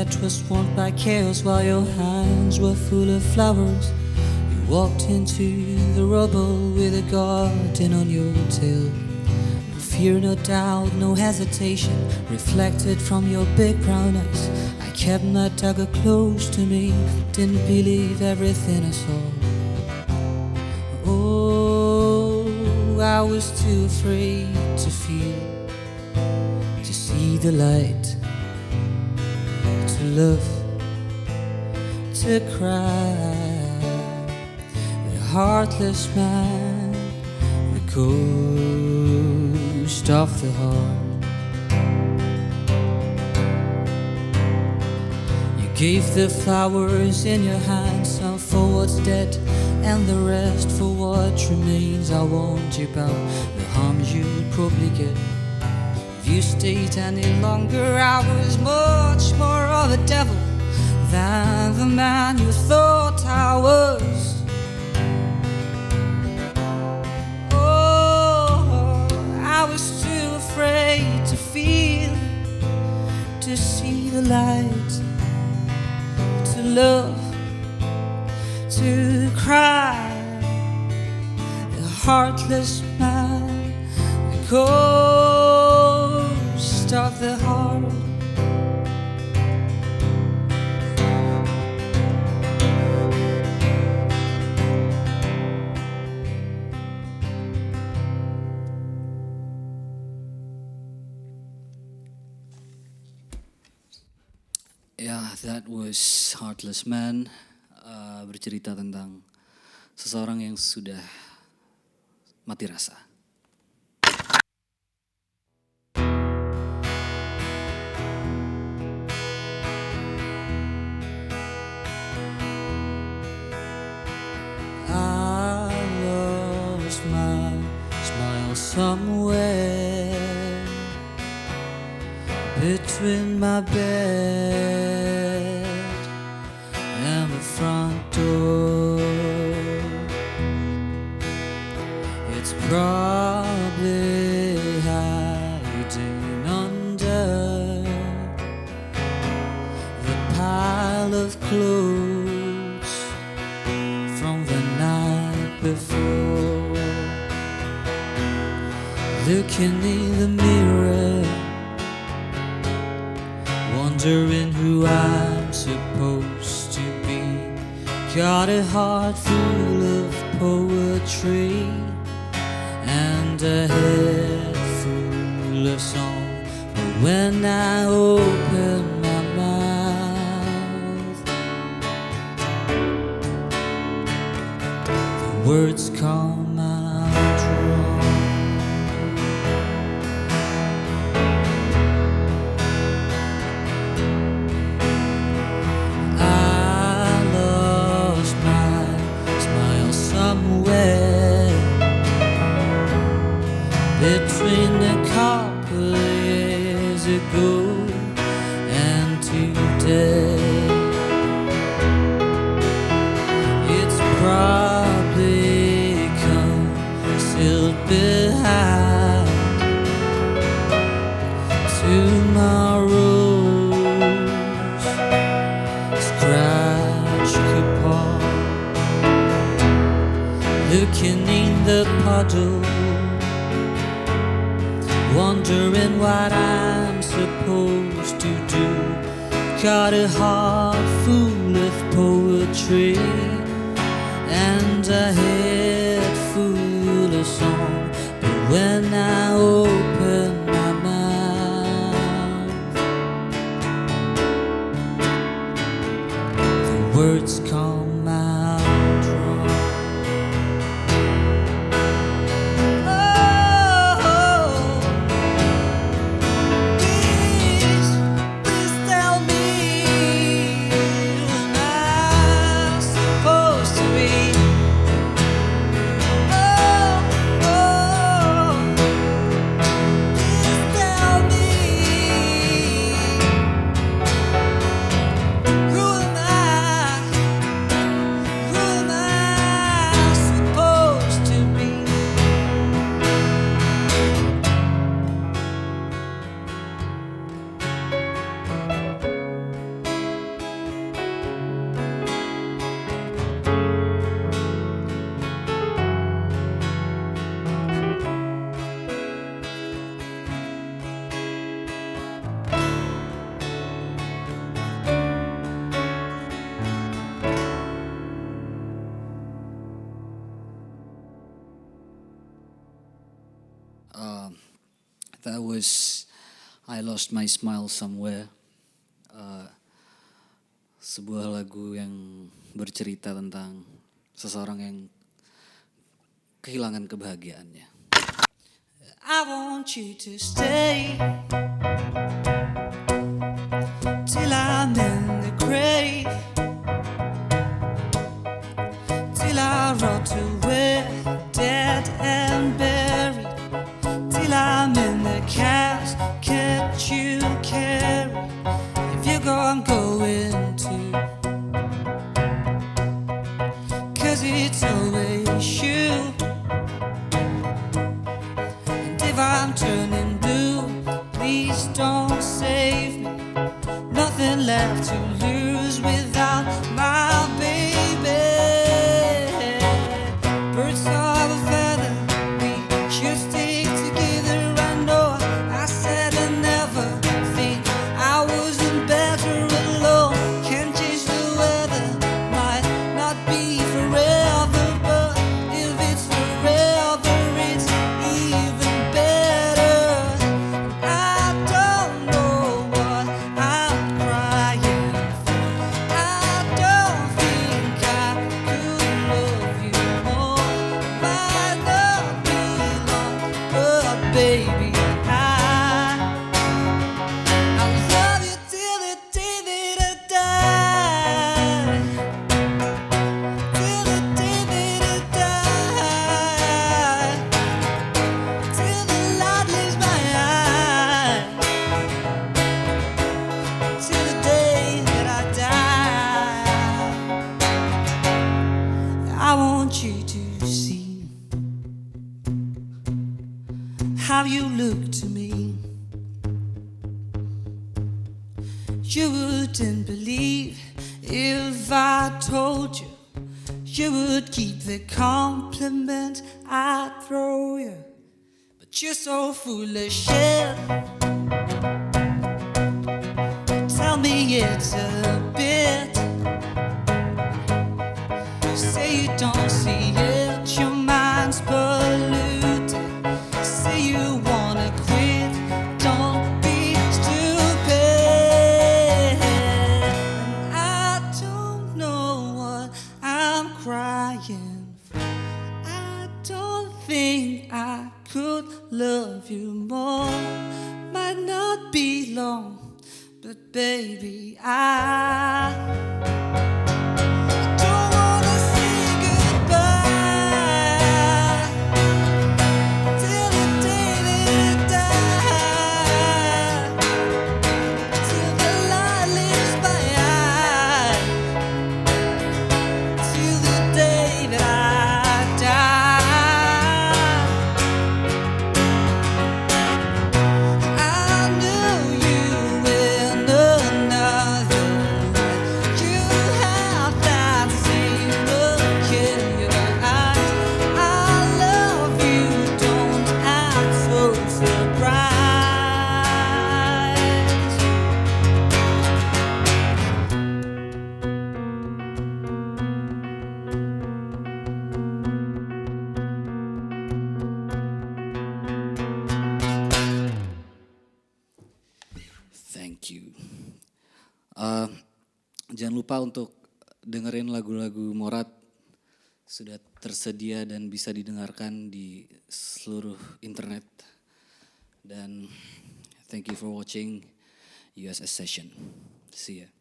It was swamped by chaos while your hands were full of flowers. You walked into the rubble with a garden on your tail. No fear, no doubt, no hesitation reflected from your big brown eyes. I kept my dagger close to me, didn't believe everything I saw. Oh, I was too afraid to feel, to see the light, to love, to cry. The heartless man, the ghost of the heart. You gave the flowers in your hands, some for what's dead and the rest for what remains. I warned you about the harm you'd probably get if you stayed any longer. I was much more of a devil than the man you thought I was. Oh, I was too afraid to feel, to see the light, to love, to cry. The heartless man, the ghost of the heart. Yeah, that was Heartless Man, bercerita tentang seseorang yang sudah mati rasa. I lost my smile somewhere between my bed and the front door. It's probably hiding under the pile of clothes from the night before. Looking in the mirror, wondering who I'm supposed to be. Got a heart full of poetry and a head full of song. But when I open my mouth, the words come out wrong. Between a couple years ago and today, it's probably concealed behind tomorrow's scratch coupon. Looking in the puddle, wondering what I'm supposed to do. Got a heart full of poetry and a head full of song. But when I open my mouth, the words come out wrong. That was I Lost My Smile Somewhere. Sebuah lagu yang bercerita tentang seseorang yang kehilangan kebahagiaannya. I want you to stay till I'm in the grave, till I rot away, dead and buried, till I'm in the casket you carry. If you go, I'm going too, 'cause it's always you. And if I'm turning blue, please don't save me. Nothing left to lose without my baby. Birds of a feather, we should stick together. I know I said I never think I wasn't better alone. Can't change the weather, might not be forever, but if it's forever, it's even better. I don't know what I'm crying for. I don't think I could love you more. Might not be long, but baby, I'll love you till the day that I die. Till the day that I die. Till the light leaves my eye. Till the day that I die. I want you to see how you look to me. You wouldn't believe if I told you. You would keep the compliment I throw you. But you're so full of shit. Tell me it's a bit. Say you don't see it, your mind's polluted. Say you wanna quit, don't be stupid. I don't know what I'm crying for. I don't think I could love you more. Might not be long, but baby, I don't wanna say goodbye till the day that I die. Till the light leaves my eye. Till the day that I die. I knew you in another life. You have that same look in your eyes. I love you, don't act so surprised. Thank you. Jangan lupa untuk dengerin lagu-lagu Morad, sudah tersedia dan bisa didengarkan di seluruh internet. Dan thank you for watching USS Session. See ya.